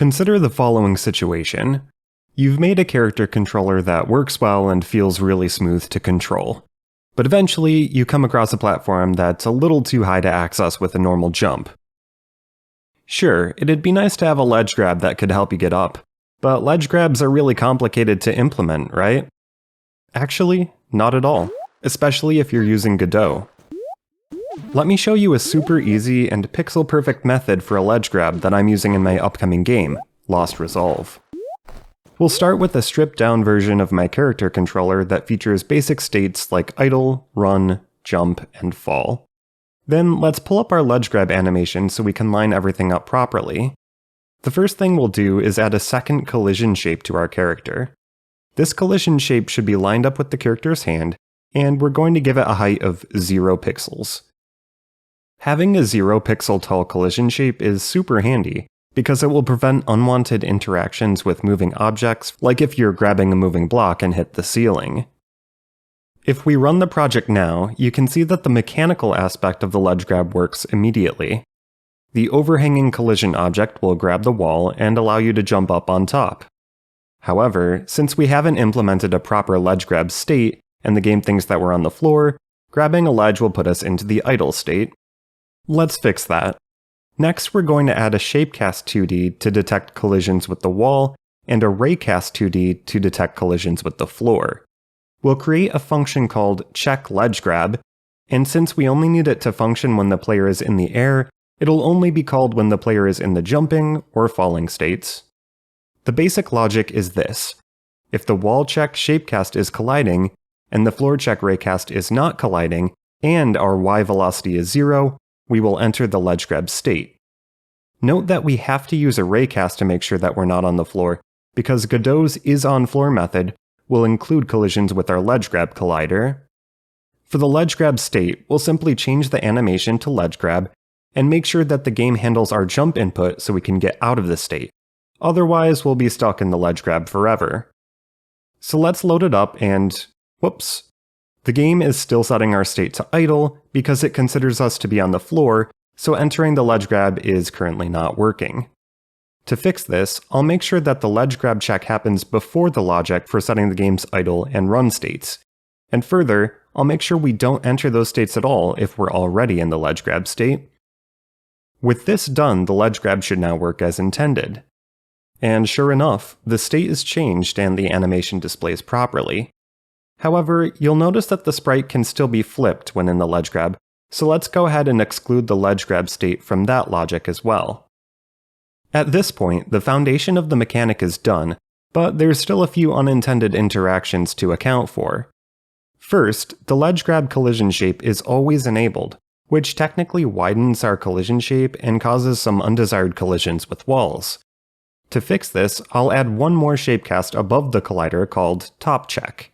Consider the following situation. You've made a character controller that works well and feels really smooth to control. But eventually, you come across a platform that's a little too high to access with a normal jump. Sure, it'd be nice to have a ledge grab that could help you get up, but ledge grabs are really complicated to implement, right? Actually, not at all, especially if you're using Godot. Let me show you a super easy and pixel-perfect method for a ledge grab that I'm using in my upcoming game, Lost Resolve. We'll start with a stripped-down version of my character controller that features basic states like idle, run, jump, and fall. Then let's pull up our ledge grab animation so we can line everything up properly. The first thing we'll do is add a second collision shape to our character. This collision shape should be lined up with the character's hand, and we're going to give it a height of 0 pixels. Having a 0 pixel tall collision shape is super handy, because it will prevent unwanted interactions with moving objects, like if you're grabbing a moving block and hit the ceiling. If we run the project now, you can see that the mechanical aspect of the ledge grab works immediately. The overhanging collision object will grab the wall and allow you to jump up on top. However, since we haven't implemented a proper ledge grab state, and the game thinks that we're on the floor, grabbing a ledge will put us into the idle state. Let's fix that. Next, we're going to add a Shapecast 2D to detect collisions with the wall, and a Raycast 2D to detect collisions with the floor. We'll create a function called checkLedgeGrab, and since we only need it to function when the player is in the air, it'll only be called when the player is in the jumping or falling states. The basic logic is this. If the wall check Shapecast is colliding, and the floor check Raycast is not colliding, and our Y velocity is 0, we will enter the ledge grab state. Note that we have to use a raycast to make sure that we're not on the floor, because Godot's isOnFloor method will include collisions with our ledge grab collider. For the ledge grab state, we'll simply change the animation to ledge grab, and make sure that the game handles our jump input so we can get out of the state. Otherwise, we'll be stuck in the ledge grab forever. So let's load it up and, whoops. The game is still setting our state to idle because it considers us to be on the floor, so entering the ledge grab is currently not working. To fix this, I'll make sure that the ledge grab check happens before the logic for setting the game's idle and run states. And further, I'll make sure we don't enter those states at all if we're already in the ledge grab state. With this done, the ledge grab should now work as intended. And sure enough, the state is changed and the animation displays properly. However, you'll notice that the sprite can still be flipped when in the ledge grab, so let's go ahead and exclude the ledge grab state from that logic as well. At this point, the foundation of the mechanic is done, but there's still a few unintended interactions to account for. First, the ledge grab collision shape is always enabled, which technically widens our collision shape and causes some undesired collisions with walls. To fix this, I'll add one more shapecast above the collider called topCheck.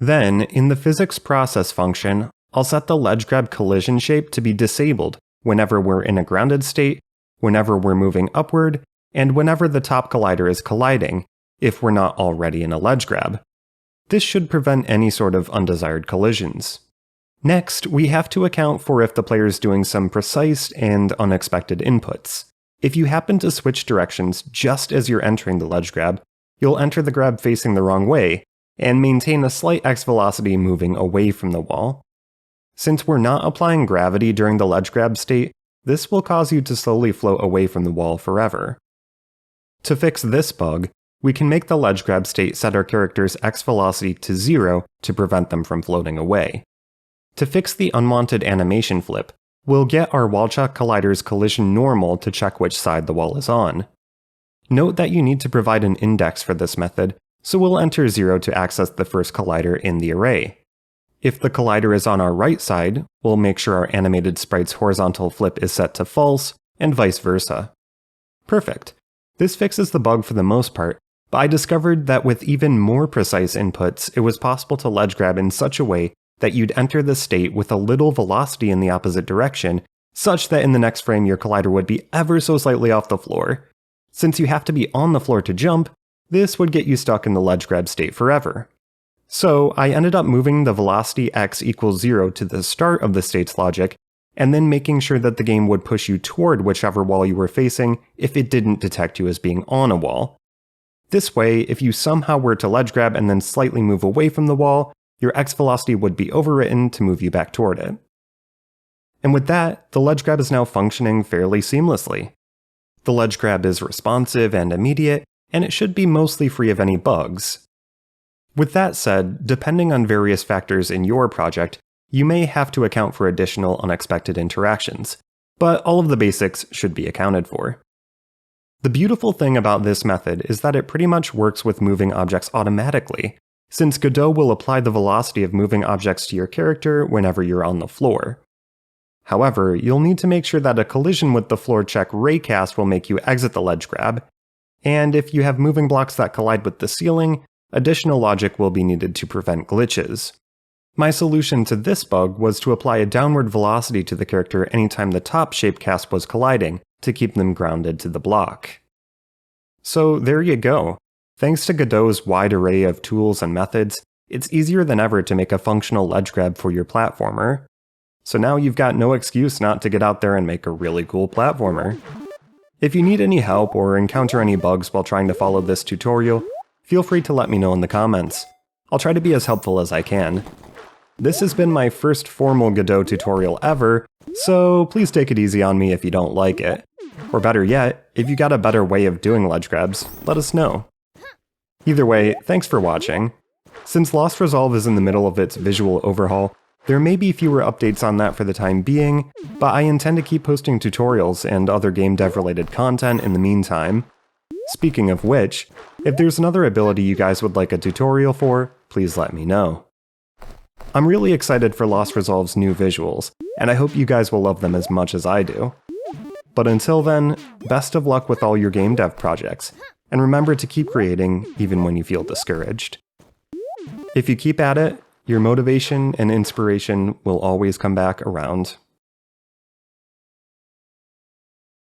Then, in the physics process function, I'll set the ledge grab collision shape to be disabled whenever we're in a grounded state, whenever we're moving upward, and whenever the top collider is colliding, if we're not already in a ledge grab. This should prevent any sort of undesired collisions. Next, we have to account for if the player is doing some precise and unexpected inputs. If you happen to switch directions just as you're entering the ledge grab, you'll enter the grab facing the wrong way, and maintain a slight x velocity moving away from the wall. Since we're not applying gravity during the ledge grab state, this will cause you to slowly float away from the wall forever. To fix this bug, we can make the ledge grab state set our character's x velocity to 0 to prevent them from floating away. To fix the unwanted animation flip, we'll get our wall check collider's collision normal to check which side the wall is on. Note that you need to provide an index for this method, so we'll enter 0 to access the first collider in the array. If the collider is on our right side, we'll make sure our animated sprite's horizontal flip is set to false, and vice versa. Perfect. This fixes the bug for the most part, but I discovered that with even more precise inputs, it was possible to ledge grab in such a way that you'd enter the state with a little velocity in the opposite direction, such that in the next frame your collider would be ever so slightly off the floor. Since you have to be on the floor to jump, this would get you stuck in the ledge grab state forever. So I ended up moving the velocity x equals 0 to the start of the state's logic, and then making sure that the game would push you toward whichever wall you were facing if it didn't detect you as being on a wall. This way, if you somehow were to ledge grab and then slightly move away from the wall, your X velocity would be overwritten to move you back toward it. And with that, the ledge grab is now functioning fairly seamlessly. The ledge grab is responsive and immediate, and it should be mostly free of any bugs. With that said, depending on various factors in your project, you may have to account for additional unexpected interactions, but all of the basics should be accounted for. The beautiful thing about this method is that it pretty much works with moving objects automatically, since Godot will apply the velocity of moving objects to your character whenever you're on the floor. However, you'll need to make sure that a collision with the floor check raycast will make you exit the ledge grab, and if you have moving blocks that collide with the ceiling, additional logic will be needed to prevent glitches. My solution to this bug was to apply a downward velocity to the character anytime the top shapecast was colliding to keep them grounded to the block. So there you go. Thanks to Godot's wide array of tools and methods, it's easier than ever to make a functional ledge grab for your platformer. So now you've got no excuse not to get out there and make a really cool platformer. If you need any help or encounter any bugs while trying to follow this tutorial, feel free to let me know in the comments. I'll try to be as helpful as I can. This has been my first formal Godot tutorial ever, so please take it easy on me if you don't like it. Or better yet, if you got a better way of doing ledge grabs, let us know. Either way, thanks for watching. Since Lost Resolve is in the middle of its visual overhaul, there may be fewer updates on that for the time being, but I intend to keep posting tutorials and other game dev related content in the meantime. Speaking of which, if there's another ability you guys would like a tutorial for, please let me know. I'm really excited for Lost Resolve's new visuals, and I hope you guys will love them as much as I do. But until then, best of luck with all your game dev projects, and remember to keep creating even when you feel discouraged. If you keep at it, your motivation and inspiration will always come back around.